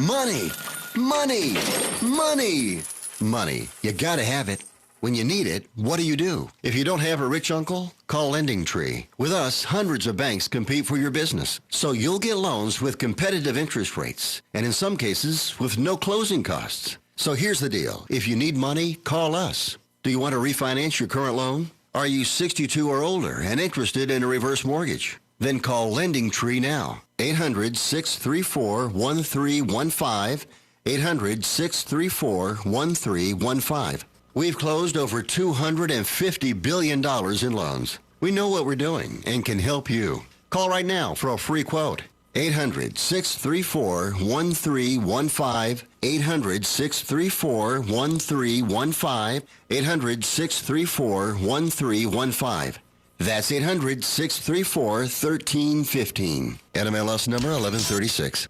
Money, money, money, money. You gotta have it. When you need it, what do? If you don't have a rich uncle, call Lending Tree. With us, hundreds of banks compete for your business. So you'll get loans with competitive interest rates, and in some cases, with no closing costs. So here's the deal. If you need money, call us. Do you want to refinance your current loan? Are you 62 or older and interested in a reverse mortgage? Then call Lending Tree now. 800-634-1315. 800-634-1315. We've closed over $250 billion in loans. We know what we're doing and can help you. Call right now for a free quote. 800-634-1315. 800-634-1315. 800-634-1315. That's 800-634-1315. NMLS number 1136.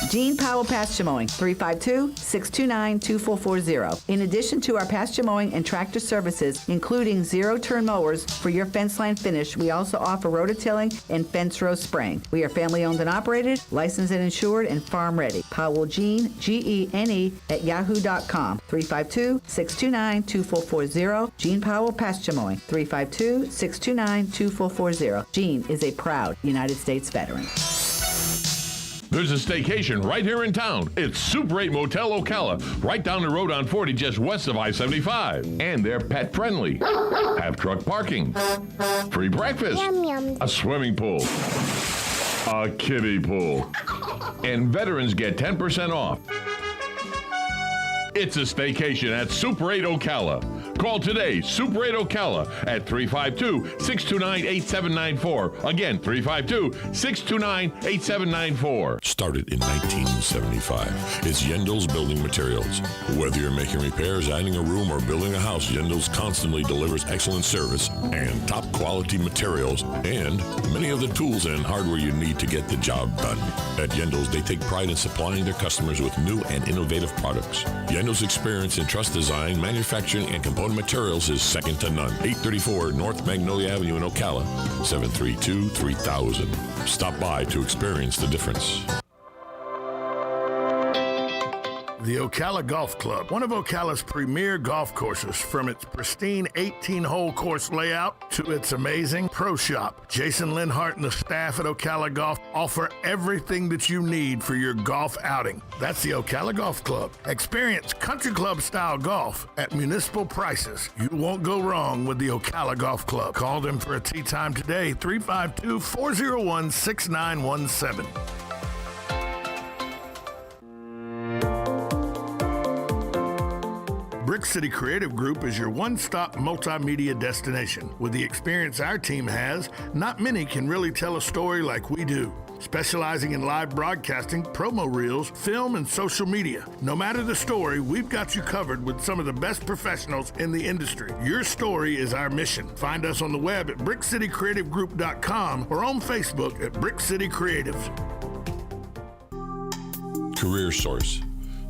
Gene Powell Pasture Mowing, 352-629-2440. In addition to our pasture mowing and tractor services, including zero-turn mowers for your fence line finish, we also offer rototilling and fence row spraying. We are family-owned and operated, licensed and insured, and farm-ready. Powell Gene, Gene, @yahoo.com. 352-629-2440. Gene Powell Pasture Mowing, 352-629-2440. Gene is a proud United States veteran. There's a staycation right here in town. It's Super 8 Motel Ocala, right down the road on 40, just west of I-75. And they're pet friendly. Have truck parking, free breakfast, a swimming pool, a kiddie pool, and veterans get 10% off. It's a staycation at Super 8 Ocala. Call today, Super 8 Ocala, at 352-629-8794. Again, 352-629-8794. Started in 1975. It's Yendel's Building Materials. Whether you're making repairs, adding a room, or building a house, Yendel's constantly delivers excellent service and top quality materials and many of the tools and hardware you need to get the job done. At Yendel's, they take pride in supplying their customers with new and innovative products. Yendel's experience in truss design, manufacturing, and component materials is second to none. 834 North Magnolia Avenue in Ocala, 732-3000. Stop by to experience the difference. The Ocala Golf Club, one of Ocala's premier golf courses, from its pristine 18-hole course layout to its amazing pro shop. Jason Linhart and the staff at Ocala Golf offer everything that you need for your golf outing. That's the Ocala Golf Club. Experience country club style golf at municipal prices. You won't go wrong with the Ocala Golf Club. Call them for a tee time today, 352-401-6917. Brick City Creative Group is your one-stop multimedia destination. With the experience our team has, not many can really tell a story like we do. Specializing in live broadcasting, promo reels, film, and social media. No matter the story, we've got you covered with some of the best professionals in the industry. Your story is our mission. Find us on the web at brickcitycreativegroup.com or on Facebook at Brick City Creatives. Career Source,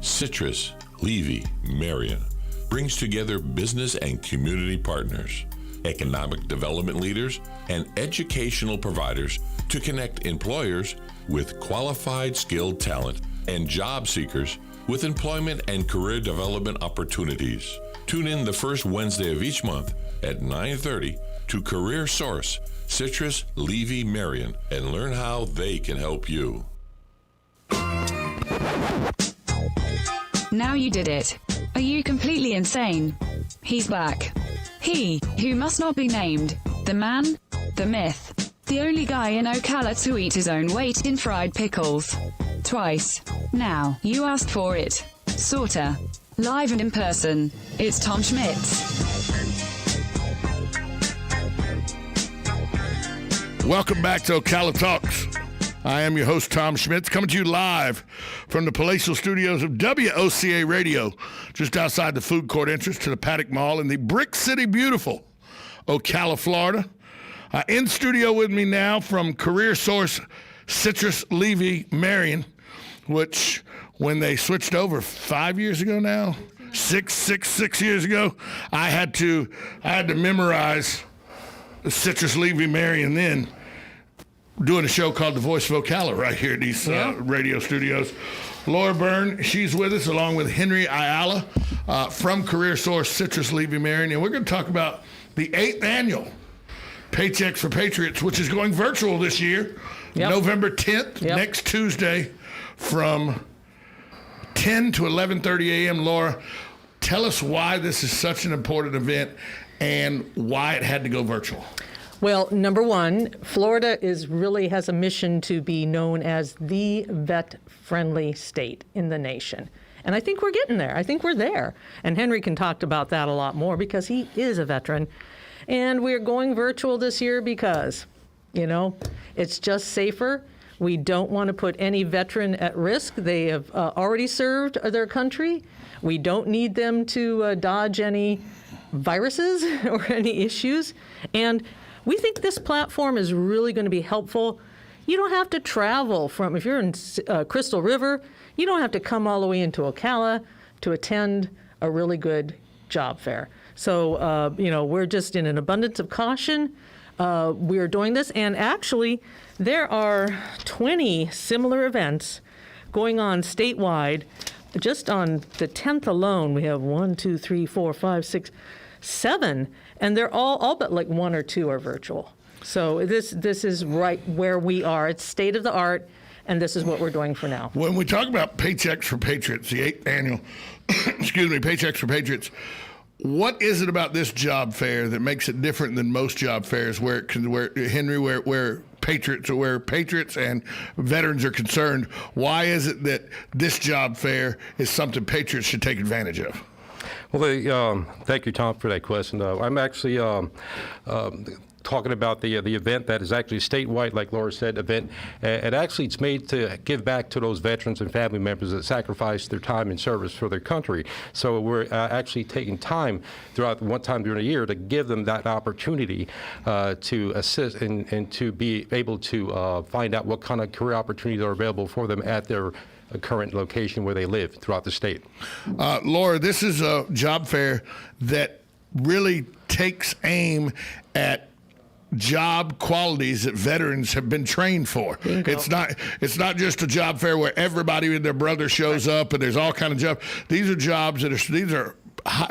Citrus, Levy, Marion brings together business and community partners, economic development leaders, and educational providers to connect employers with qualified, skilled talent and job seekers with employment and career development opportunities. Tune in the first Wednesday of each month at 9:30 to Career Source, Citrus, Levy, Marion, and learn how they can help you. Now you did it. Are you completely insane? He's back. He, who must not be named. The man, the myth. The only guy in Ocala to eat his own weight in fried pickles. Twice. Now, you asked for it. Sorta. Live and in person. It's Tom Schmitz. Welcome back to Ocala Talks. I am your host, Tom Schmitz, coming to you live from the palatial studios of WOCA Radio, just outside the food court entrance to the Paddock Mall in the Brick City beautiful Ocala, Florida. In studio with me now from Career Source, Citrus, Levy, Marion, which when they switched over 5 years ago now, six years ago, I had to memorize the Citrus, Levy, Marion then. doing a show called The Voice of Ocala right here at these radio studios. Laura Byrne, she's with us along with Henry Ayala from Career Source Citrus Levy Marion, and we're going to talk about the 8th annual Paychecks for Patriots, which is going virtual this year, November 10th, next Tuesday from 10 to 11:30 a.m. Laura, tell us why this is such an important event and why it had to go virtual. Well, number one, Florida really has a mission to be known as the vet-friendly state in the nation. And I think we're getting there. I think we're there. And Henry can talk about that a lot more because he is a veteran. And we're going virtual this year because, it's just safer. We don't want to put any veteran at risk. They have already served their country. We don't need them to dodge any viruses or any issues. And we think this platform is really going to be helpful. You don't have to travel if you're in Crystal River, you don't have to come all the way into Ocala to attend a really good job fair. So, we're just in an abundance of caution. We're doing this. And actually, there are 20 similar events going on statewide. Just on the 10th alone, we have 1, 2, 3, 4, 5, 6, 7. And they're all but like 1 or 2 are virtual. So this is right where we are. It's state of the art. And this is what we're doing for now. When we talk about Paychecks for Patriots, the 8th annual, Paychecks for Patriots, what is it about this job fair that makes it different than most job fairs where Patriots and veterans are concerned? Why is it that this job fair is something Patriots should take advantage of? Well, thank you, Tom, for that question. I'm actually talking about the event that is actually statewide, like Laura said, event. And actually, it's made to give back to those veterans and family members that sacrificed their time and service for their country. So we're actually taking time throughout one time during the year to give them that opportunity to assist and to be able to find out what kind of career opportunities are available for them at their current location where they live throughout the state. Laura, this is a job fair that really takes aim at job qualities that veterans have been trained for. Bingo. It's not just a job fair where everybody and their brother shows up and there's all kind of jobs. These are jobs these are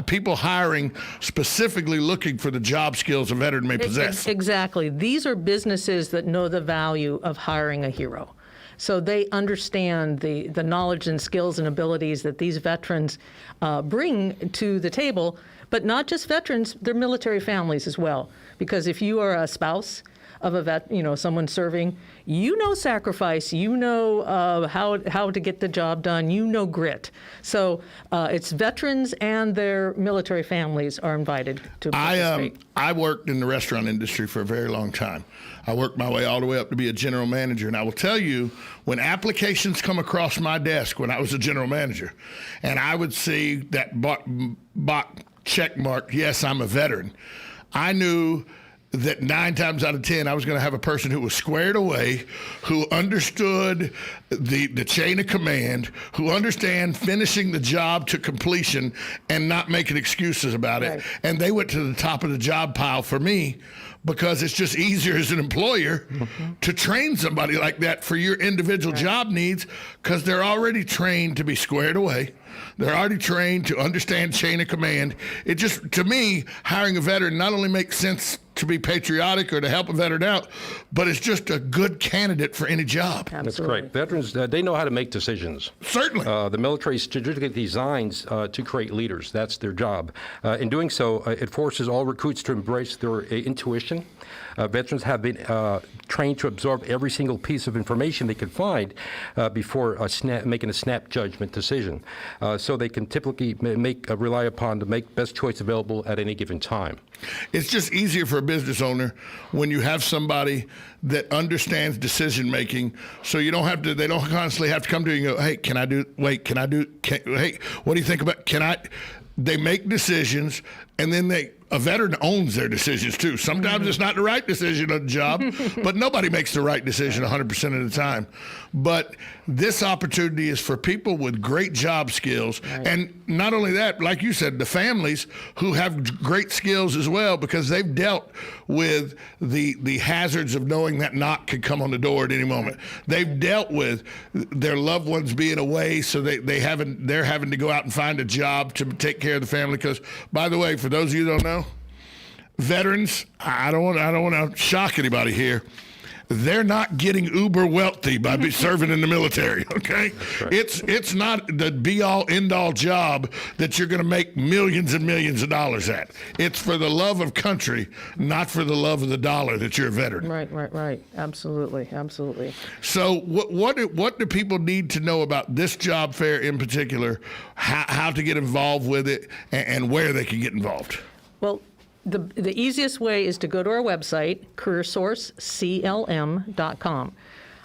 people hiring specifically looking for the job skills a veteran may possess. Exactly. These are businesses that know the value of hiring a hero. So they understand the knowledge and skills and abilities that these veterans bring to the table, but not just veterans, their military families as well. Because if you are a spouse of a vet, someone serving, sacrifice, how to get the job done, grit. So it's veterans and their military families are invited to participate. I worked in the restaurant industry for a very long time. I worked my way all the way up to be a general manager. And I will tell you, when applications come across my desk when I was a general manager, and I would see that check mark, yes, I'm a veteran, I knew that 9 times out of 10, I was going to have a person who was squared away, who understood the chain of command, who understand finishing the job to completion and not making excuses about it. Right. And they went to the top of the job pile for me because it's just easier as an employer to train somebody like that for your individual job needs because they're already trained to be squared away. They're already trained to understand chain of command. It just, to me, hiring a veteran not only makes sense to be patriotic or to help a veteran out, but it's just a good candidate for any job. Absolutely. That's correct. Veterans, they know how to make decisions. Certainly. The military strategically designs to create leaders. That's their job. In doing so, it forces all recruits to embrace their intuition. Veterans have been trained to absorb every single piece of information they could find before making a snap judgment decision. So they can typically rely upon to make best choice available at any given time. It's just easier for a business owner when you have somebody that understands decision making, so they don't constantly have to come to you and go, hey, hey, what do you think about, they make decisions, and then a veteran owns their decisions too. Sometimes it's not the right decision on the job, but nobody makes the right decision 100% of the time. But this opportunity is for people with great job skills. Right. And not only that, like you said, the families who have great skills as well, because they've dealt with the hazards of knowing that knock could come on the door at any moment. They've dealt with their loved ones being away, so they're having to go out and find a job to take care of the family. Because, by the way, for those of you who don't know, veterans, I don't want to shock anybody here, they're not getting uber wealthy by serving in the military, okay? Right. It's not the be-all, end-all job that you're going to make millions and millions of dollars at. It's for the love of country, not for the love of the dollar that you're a veteran. Right. Absolutely. So what do people need to know about this job fair in particular, how to get involved with it, and where they can get involved? Well, the easiest way is to go to our website, careersourceclm.com.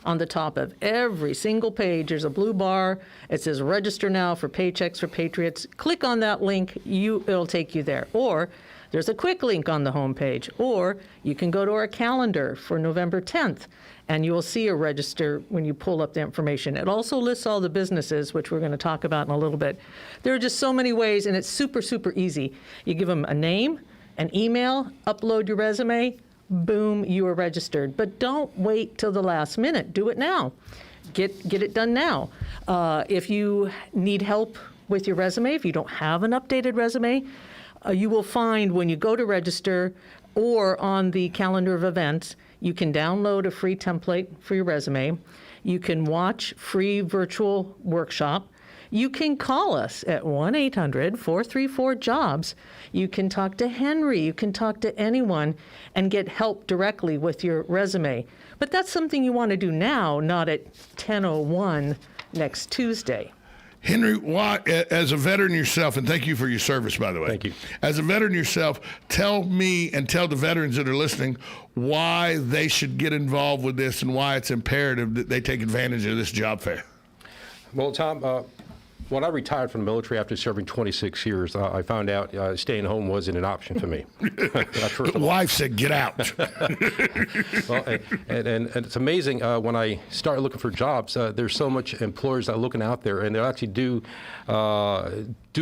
On the top of every single page, there's a blue bar. It says register now for Paychecks for Patriots. Click on that link, it'll take you there. Or there's a quick link on the homepage. Or you can go to our calendar for November 10th, and you will see a register when you pull up the information. It also lists all the businesses, which we're going to talk about in a little bit. There are just so many ways, and it's super, super easy. You give them a name, an email, upload your resume, boom, you are registered. But don't wait till the last minute. Do it now. Get it done now. If you need help with your resume, if you don't have an updated resume, you will find when you go to register or on the calendar of events, you can download a free template for your resume. You can watch free virtual workshop. You can call us at 1-800-434-JOBS. You can talk to Henry. You can talk to anyone and get help directly with your resume. But that's something you want to do now, not at 10:01 next Tuesday. Henry, why, as a veteran yourself, and thank you for your service, by the way. Thank you. As a veteran yourself, tell me and tell the veterans that are listening why they should get involved with this and why it's imperative that they take advantage of this job fair. Well, Tom, when I retired from the military after serving 26 years, I found out staying home wasn't an option for me. The wife said, get out. Well, and it's amazing when I started looking for jobs, there's so much employers that are looking out there, and they'll actually do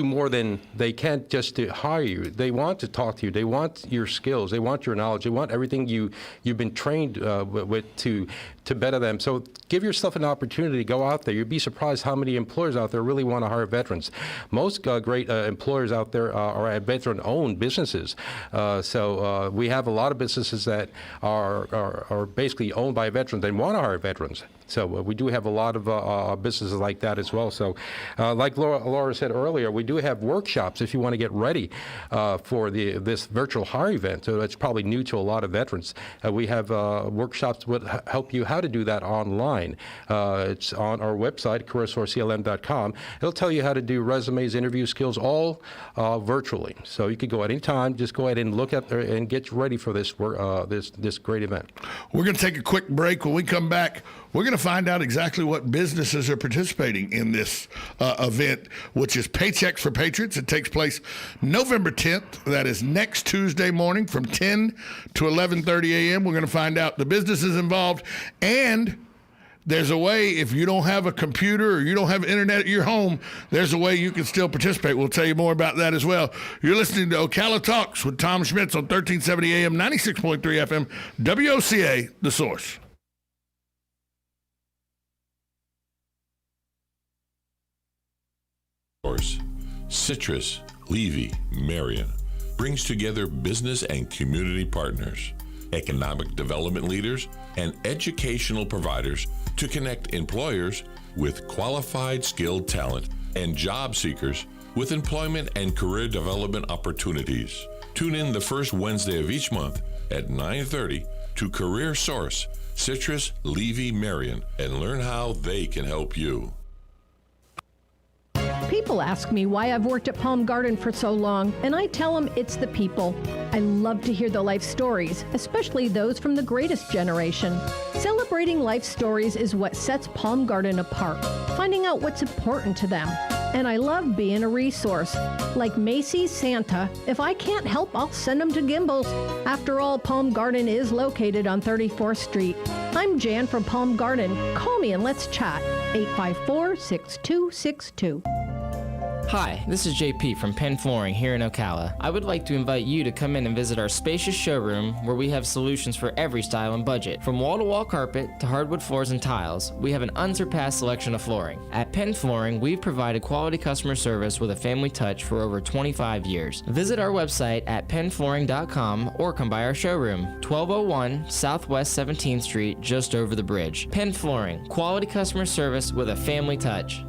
more than they can just to hire you. They want to talk to you. They want your skills. They want your knowledge. They want everything you've been trained with to better them. So give yourself an opportunity to go out there. You'd be surprised how many employers out there really want to hire veterans. Most great employers out there are veteran-owned businesses. So we have a lot of businesses that are basically owned by veterans. They want to hire veterans. So we do have a lot of businesses like that as well. So like Laura said earlier, we do have workshops if you want to get ready for this virtual hire event. So it's probably new to a lot of veterans. We have workshops that help you how to do that online. It's on our website, careersourceclm.com. It'll tell you how to do resumes, interview skills, all virtually. So you could go at any time, just go ahead and look at there and get ready for this great event. We're going to take a quick break. When we come back, we're going to find out exactly what businesses are participating in this event, which is Paychecks for Patriots. It takes place November 10th. That is next Tuesday morning from 10 to 11:30 a.m. We're going to find out the businesses involved, and there's a way, if you don't have a computer or you don't have internet at your home, there's a way you can still participate. We'll tell you more about that as well. You're listening to Ocala Talks with Tom Schmitz on 1370 AM, 96.3 FM, WOCA, The Source. Citrus, Levy, Marion brings together business and community partners, economic development leaders, and educational providers to connect employers with qualified, skilled talent and job seekers with employment and career development opportunities. Tune in the first Wednesday of each month at 9:30 to Career Source, Citrus, Levy, Marion, and learn how they can help you. People ask me why I've worked at Palm Garden for so long, and I tell them it's the people. I love to hear the life stories, especially those from the greatest generation. Celebrating life stories is what sets Palm Garden apart, finding out what's important to them. And I love being a resource. Like Macy's Santa, if I can't help, I'll send them to Gimbel's. After all, Palm Garden is located on 34th Street. I'm Jan from Palm Garden. Call me and let's chat. 854-6262. Hi, this is JP from Penn Flooring here in Ocala. I would like to invite you to come in and visit our spacious showroom where we have solutions for every style and budget. From wall-to-wall carpet to hardwood floors and tiles, we have an unsurpassed selection of flooring. At Penn Flooring, we've provided quality customer service with a family touch for over 25 years. Visit our website at pennflooring.com or come by our showroom, 1201 Southwest 17th Street, just over the bridge. Penn Flooring, quality customer service with a family touch.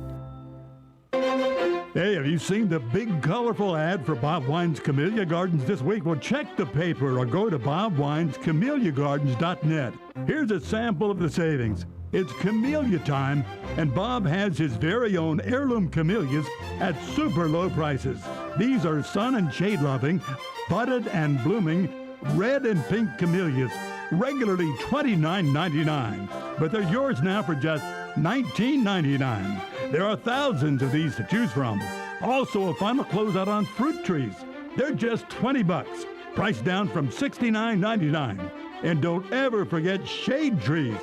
Hey, have you seen the big, colorful ad for Bob Wine's Camellia Gardens this week? Well, check the paper or go to bobwinescamelliagardens.net. Here's a sample of the savings. It's camellia time, and Bob has his very own heirloom camellias at super low prices. These are sun and shade-loving, budded and blooming, red and pink camellias, regularly $29.99. But they're yours now for just $19.99. There are thousands of these to choose from. Also, a final closeout on fruit trees. They're just $20, priced down from $69.99. And don't ever forget shade trees.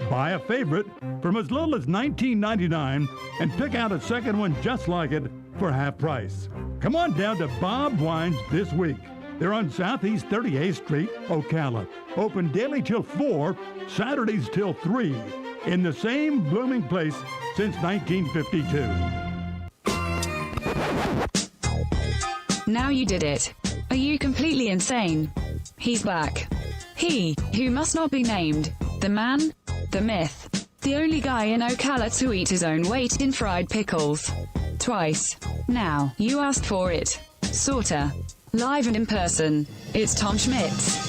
Buy a favorite from as little as $19.99 and pick out a second one just like it for half price. Come on down to Bob Wines this week. They're on Southeast 38th Street, Ocala. Open daily till 4, Saturdays till 3. In the same blooming place since 1952. Now you did it. Are you completely insane? He's back. He, who must not be named. The man, the myth. The only guy in Ocala to eat his own weight in fried pickles. Twice. Now, you asked for it. Sorta. Live and in person. It's Tom Schmitz.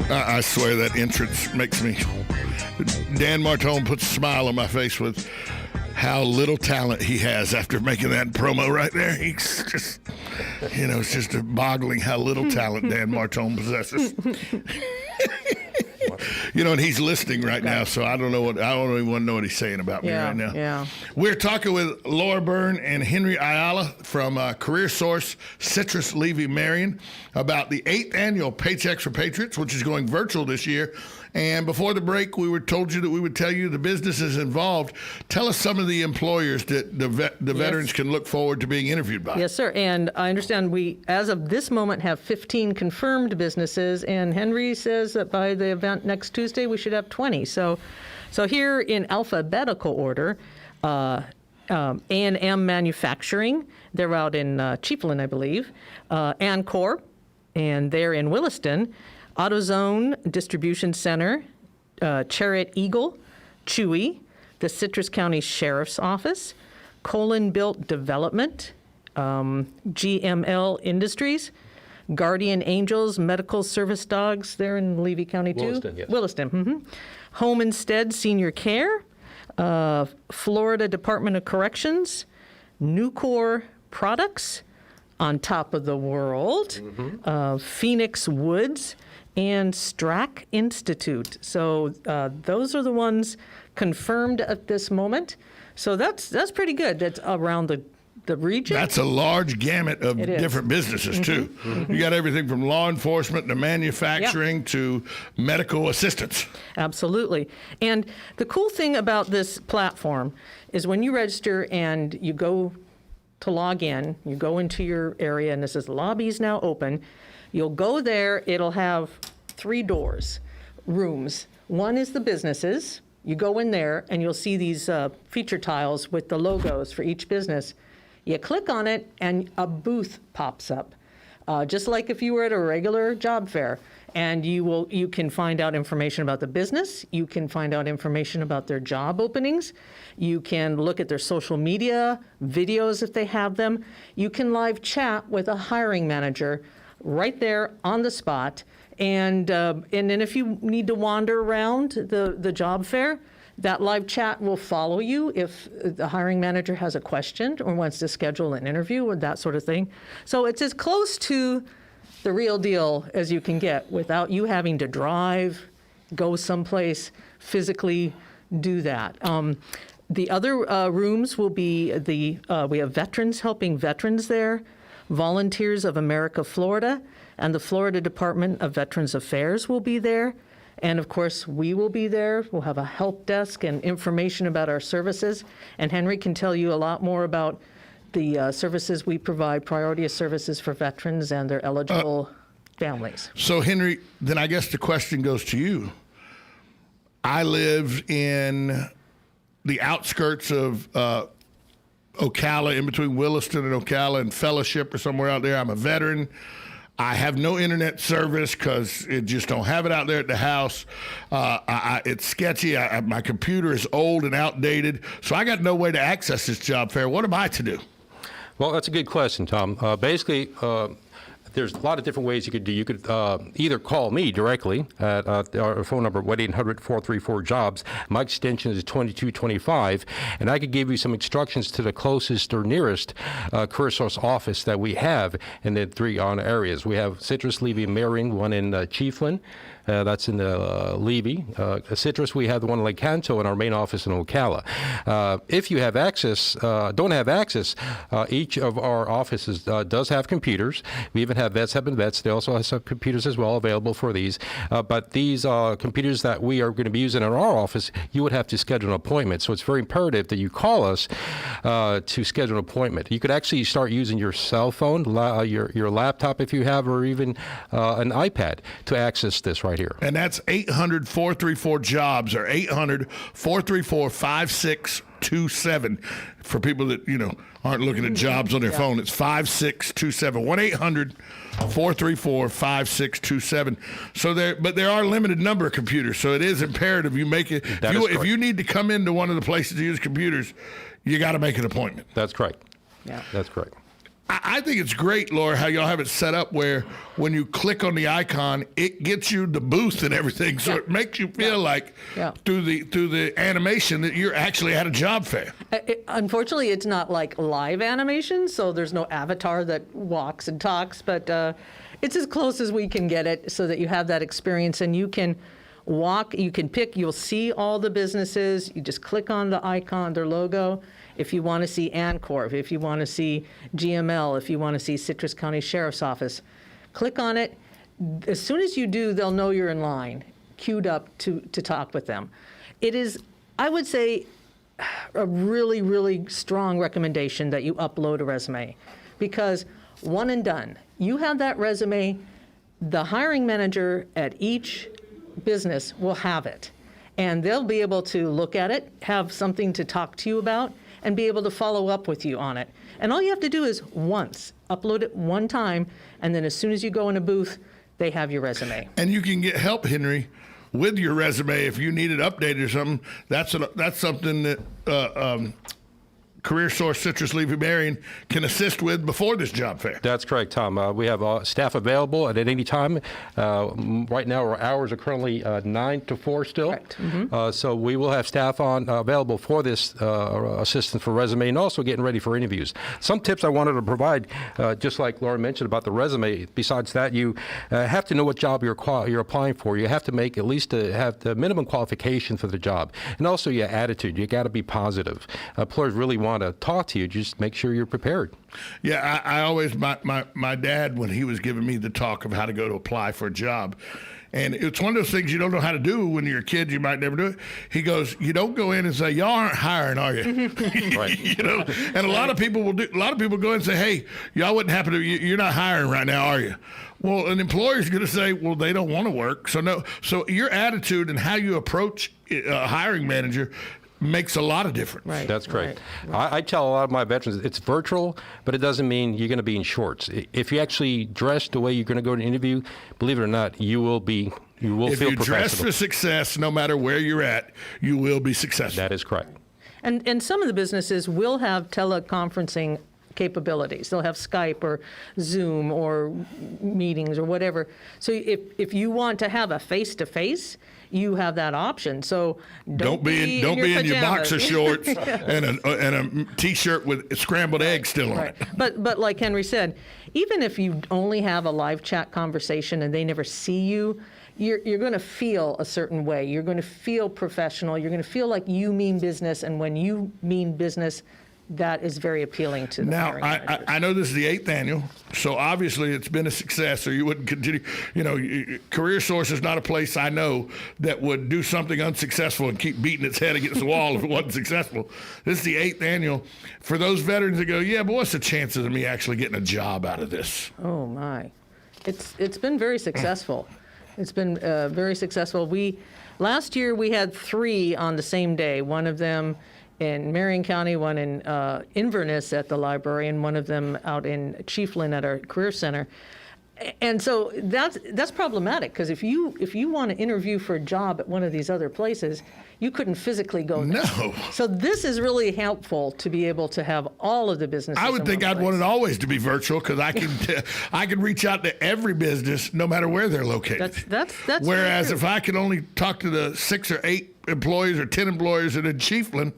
I swear that entrance makes me... Dan Martone puts a smile on my face with how little talent he has after making that promo right there. He's just, it's just boggling how little talent Dan Martone possesses. And he's listening right now, so I don't even want to know what he's saying about me right now. Yeah. We're talking with Laura Byrne and Henry Ayala from Career Source Citrus Levy Marion about the 8th annual Paychecks for Patriots, which is going virtual this year. And before the break, we were told you that we would tell you the businesses involved. Tell us some of the employers that the veterans can look forward to being interviewed by. Yes, sir. And I understand we, as of this moment, have 15 confirmed businesses. And Henry says that by the event next Tuesday, we should have 20. So here in alphabetical order, A&M Manufacturing, they're out in Chiefland, I believe. Ancor, and they're in Williston. AutoZone Distribution Center, Chariot Eagle, Chewy, the Citrus County Sheriff's Office, Colon Built Development, GML Industries, Guardian Angels Medical Service Dogs, they're in Levy County too? Williston, yes. Williston, mm-hmm. Home Instead Senior Care, Florida Department of Corrections, Nucor Products, On Top of the World, Phoenix Woods, and Strack Institute. So those are the ones confirmed at this moment. So that's pretty good. That's around the region. That's a large gamut of different businesses, too. You got everything from law enforcement to manufacturing to medical assistance. Absolutely. And the cool thing about this platform is when you register and you go to log in, you go into your area and it says lobby's now open. You'll go there, it'll have 3 doors, rooms. One is the businesses. You go in there and you'll see these feature tiles with the logos for each business. You click on it and a booth pops up, just like if you were at a regular job fair. And you can find out information about the business. You can find out information about their job openings. You can look at their social media, videos if they have them. You can live chat with a hiring manager right there on the spot. And then if you need to wander around the job fair, that live chat will follow you if the hiring manager has a question or wants to schedule an interview or that sort of thing. So it's as close to the real deal as you can get without you having to drive, go someplace, physically do that. The other rooms will be we have veterans helping veterans there, Volunteers of America Florida, and the Florida Department of Veterans Affairs will be there. And of course, we will be there. We'll have a help desk and information about our services. And Henry can tell you a lot more about the services we provide, priority of services for veterans and their eligible families. So, Henry, then I guess the question goes to you. I live in the outskirts of Ocala, in between Williston and Ocala and Fellowship or somewhere out there. I'm a veteran. I have no internet service because it just don't have it out there at the house. It's sketchy. My computer is old and outdated, so I got no way to access this job fair. What am I to do? Well, that's a good question, Tom. Basically, there's a lot of different ways you could do. You could either call me directly at our phone number, 1-800-434-JOBS. My extension is 2225, and I could give you some instructions to the closest or nearest career source office that we have in the 3 areas. We have Citrus, Levy, and Marion, one in Chiefland. That's in the Levy. Citrus, we have the one in Lake Canto in our main office in Ocala. If you have access, don't have access, each of our offices does have computers. We even have vets helping vets. They also have some computers as well available for these. But these computers that we are going to be using in our office, you would have to schedule an appointment. So it's very imperative that you call us to schedule an appointment. You could actually start using your cell phone, your laptop if you have, or even an iPad to access this right here. And that's 800-434-JOBS or 800-434-5627 for people that, aren't looking at jobs on their phone. It's 5627. 1-800-434-5627. So there are a limited number of computers. So it is imperative you make it. If you need to come into one of the places to use computers, you got to make an appointment. That's correct. Yeah. That's correct. I think it's great, Laura, how y'all have it set up where when you click on the icon, it gets you the booth and everything. So it makes you feel like through the animation that you're actually at a job fair. Unfortunately, it's not like live animation, so there's no avatar that walks and talks, but it's as close as we can get it so that you have that experience and you can walk, you can pick, you'll see all the businesses, you just click on the icon, their logo. If you want to see Ancorp, if you want to see GML, if you want to see Citrus County Sheriff's Office, click on it. As soon as you do, they'll know you're in line, queued up to talk with them. It is, I would say, a really, really strong recommendation that you upload a resume because one and done. You have that resume, the hiring manager at each business will have it. And they'll be able to look at it, have something to talk to you about, and be able to follow up with you on it. And all you have to do is upload it one time, and then as soon as you go in a booth, they have your resume. And you can get help, Henry, with your resume if you need it updated or something. That's something that Career Source Citrus Levy Marion can assist with before this job fair. That's correct, Tom. We have staff available at any time. Right now, our hours are currently 9 to 4 still. Correct. Mm-hmm. So we will have staff on available for this assistance for resume and also getting ready for interviews. Some tips I wanted to provide, just like Laura mentioned about the resume. Besides that, you have to know what job you're applying for. You have to make at least have the minimum qualification for the job, and also your attitude. You got to be positive. Employers really want to talk to you. Just make sure you're prepared. Yeah, I always, my dad, when he was giving me the talk of how to go to apply for a job, and it's one of those things you don't know how to do when you're a kid, you might never do it. He goes, you don't go in and say, y'all aren't hiring, are you? Right. And a lot of people will do, a lot of people go in and say, hey, y'all wouldn't happen to, you're not hiring right now, are you? Well, an employer's going to say, well, they don't want to work. So no, so your attitude and how you approach a hiring manager makes a lot of difference. Right. That's correct. Right. I tell a lot of my veterans it's virtual, but it doesn't mean you're going to be in shorts. If you actually dress the way you're going to go to an interview, believe it or not, you will If feel you professional. dress for success, no matter where you're at, you will be successful. That is correct. And some of the businesses will have teleconferencing capabilities. They'll have Skype or Zoom or meetings or whatever. So if you want to have a face-to-face, you have that option. So don't be in your boxer shorts and a T-shirt with scrambled eggs still on it. But like Henry said, even if you only have a live chat conversation and they never see you, you're going to feel a certain way. You're going to feel professional. You're going to feel like you mean business, and when you mean business, that is very appealing to the Now, hiring I know this is the 8th annual, so obviously it's been a success, or you wouldn't continue. You know, Career Source is not a place I know that would do something unsuccessful and keep beating its head against the wall if it wasn't successful. This is the 8th annual. For those veterans that go, yeah, but what's the chances of me actually getting a job out of this? Oh, my. It's been very successful. It's been very successful. Last year we had 3 on the same day, one of them in Marion County, one in Inverness at the library, and one of them out in Chiefland at our career center. And so that's problematic, because if you want to interview for a job at one of these other places, you couldn't physically go there. No. So this is really helpful to be able to have all of the businesses. I would think I'd want it always to be virtual, because I can reach out to every business no matter where they're located. That's Whereas if I could only talk to the 6 or 8 employees or 10 employees in Chiefland,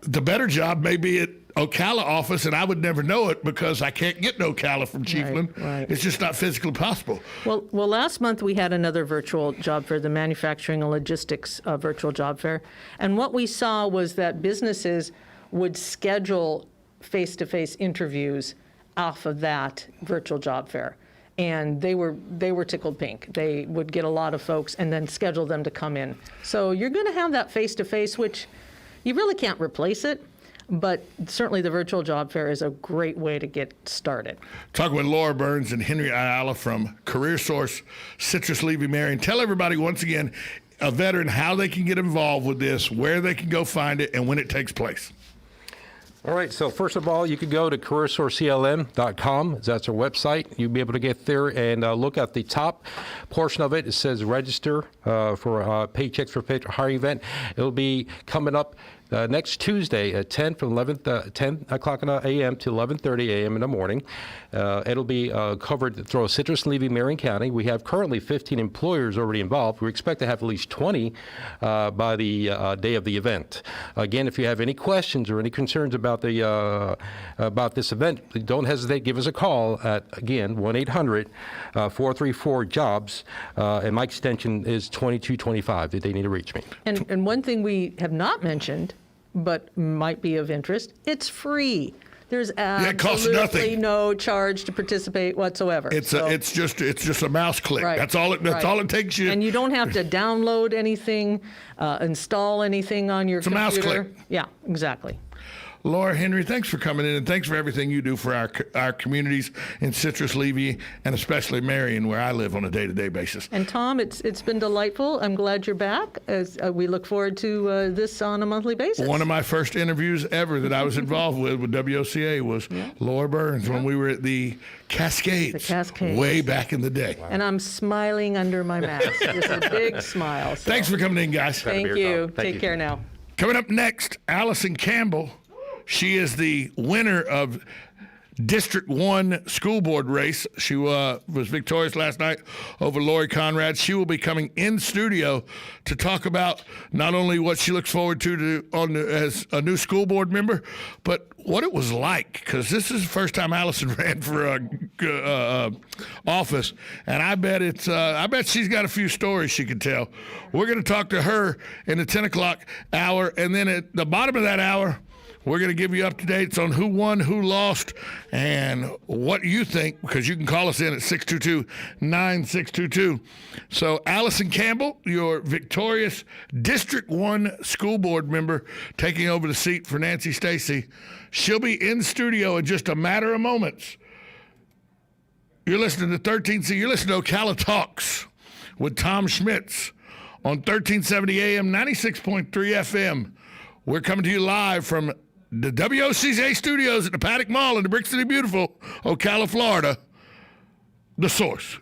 the better job may be at Ocala office, and I would never know it because I can't get to Ocala from Chiefland. Right. It's just not physically possible. Well, last month we had another virtual job fair, the manufacturing and logistics virtual job fair, and what we saw was that businesses would schedule face-to-face interviews off of that virtual job fair. And they were tickled pink. They would get a lot of folks and then schedule them to come in. So you're going to have that face-to-face, which you really can't replace it, but certainly the virtual job fair is a great way to get started. Talking with Laura Burns and Henry Ayala from Career Source, Citrus Levy Marion. Tell everybody once again, a veteran, how they can get involved with this, where they can go find it, and when it takes place. All right, so first of all, you could go to careersourceclm.com. That's our website. You'll be able to get there and look at the top portion of it. It says register for Paychecks for Patriots hiring event. It'll be coming up next Tuesday at 10 o'clock a.m. to 11:30 a.m. in the morning. It'll be covered through Citrus Levy, Marion County. We have currently 15 employers already involved. We expect to have at least 20 by the day of the event. Again, if you have any questions or any concerns about this event, don't hesitate. Give us a call at, again, 1-800-434-JOBS, and my extension is 2225 if they need to reach me. And one thing we have not mentioned, but might be of interest, it's free. There's absolutely no charge to participate whatsoever. It's just a mouse click. Right. That's all it takes you. And you don't have to download anything, install anything on your computer. It's a mouse click. Yeah, exactly. Laura, Henry, thanks for coming in, and thanks for everything you do for our communities in Citrus Levy, and especially Marion, where I live on a day-to-day basis. And Tom, it's been delightful. I'm glad you're back. As we look forward to this on a monthly basis. One of my first interviews ever that I was involved with WOCA was Laura Burns when we were at the Cascades. The Cascades. Way back in the day. Wow. And I'm smiling under my mask. Just a big smile. So. Thanks for coming in, guys. Thank you. Take care now. Coming up next, Allison Campbell. She is the winner of District 1 school board race. She was victorious last night over Lori Conrad. She will be coming in studio to talk about not only what she looks forward to as a new school board member, but what it was like, because this is the first time Allison ran for office, and I bet she's got a few stories she could tell. We're going to talk to her in the 10 o'clock hour, and then at the bottom of that hour, we're going to give you up-to-dates on who won, who lost, and what you think, because you can call us in at 622-9622. So Allison Campbell, your victorious District 1 school board member, taking over the seat for Nancy Stacy. She'll be in studio in just a matter of moments. You're listening to 13C. You're listening to Ocala Talks with Tom Schmitz on 1370 AM, 96.3 FM. We're coming to you live from the WOCA studios at the Paddock Mall in the Brick City Beautiful, Ocala, Florida. The Source.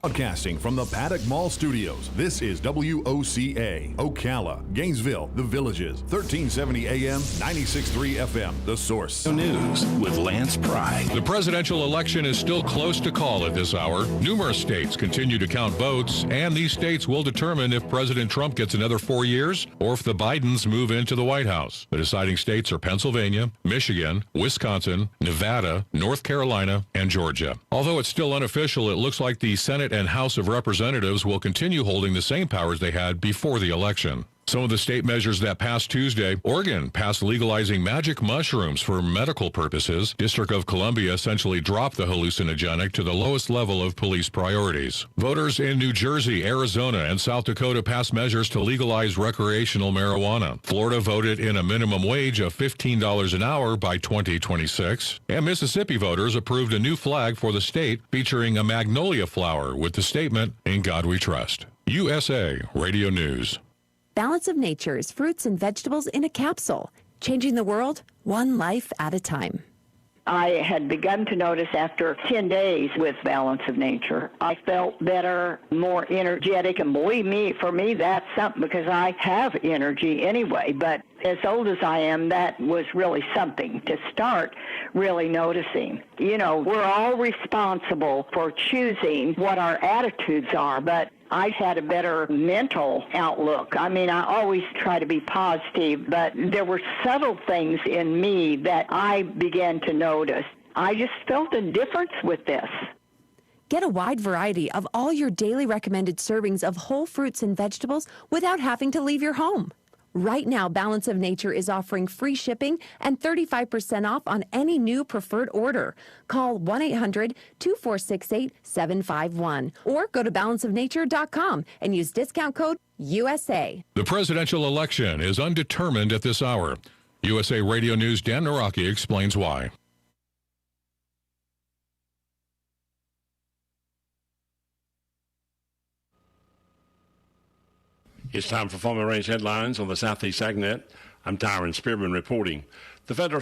Broadcasting from the Paddock Mall Studios, this is WOCA, Ocala, Gainesville, The Villages, 1370 AM, 96.3 FM, The Source. News with Lance Pry. The presidential election is still close to call at this hour. Numerous states continue to count votes, and these states will determine if President Trump gets another 4 years or if the Bidens move into the White House. The deciding states are Pennsylvania, Michigan, Wisconsin, Nevada, North Carolina, and Georgia. Although it's still unofficial, it looks like the Senate and House of Representatives will continue holding the same powers they had before the election. Some of the state measures that passed Tuesday: Oregon passed legalizing magic mushrooms for medical purposes. District of Columbia essentially dropped the hallucinogenic to the lowest level of police priorities. Voters in New Jersey, Arizona, and South Dakota passed measures to legalize recreational marijuana. Florida voted in a minimum wage of $15 an hour by 2026. And Mississippi voters approved a new flag for the state featuring a magnolia flower with the statement, "In God We Trust." USA Radio News. Balance of Nature's fruits and vegetables in a capsule, changing the world one life at a time. I had begun to notice after 10 days with Balance of Nature, I felt better, more energetic, and believe me, for me, that's something because I have energy anyway, but as old as I am, that was really something to start really noticing. You know, we're all responsible for choosing what our attitudes are, but I had a better mental outlook. I mean, I always try to be positive, but there were subtle things in me that I began to notice. I just felt a difference with this. Get a wide variety of all your daily recommended servings of whole fruits and vegetables without having to leave your home. Right now, Balance of Nature is offering free shipping and 35% off on any new preferred order. Call 1-800-2468-751 or go to balanceofnature.com and use discount code USA. The presidential election is undetermined at this hour. USA Radio News' Dan Naraki explains why. It's time for Farmer Range headlines on the Southeast AgNet. I'm Tyron Spearman reporting. The federal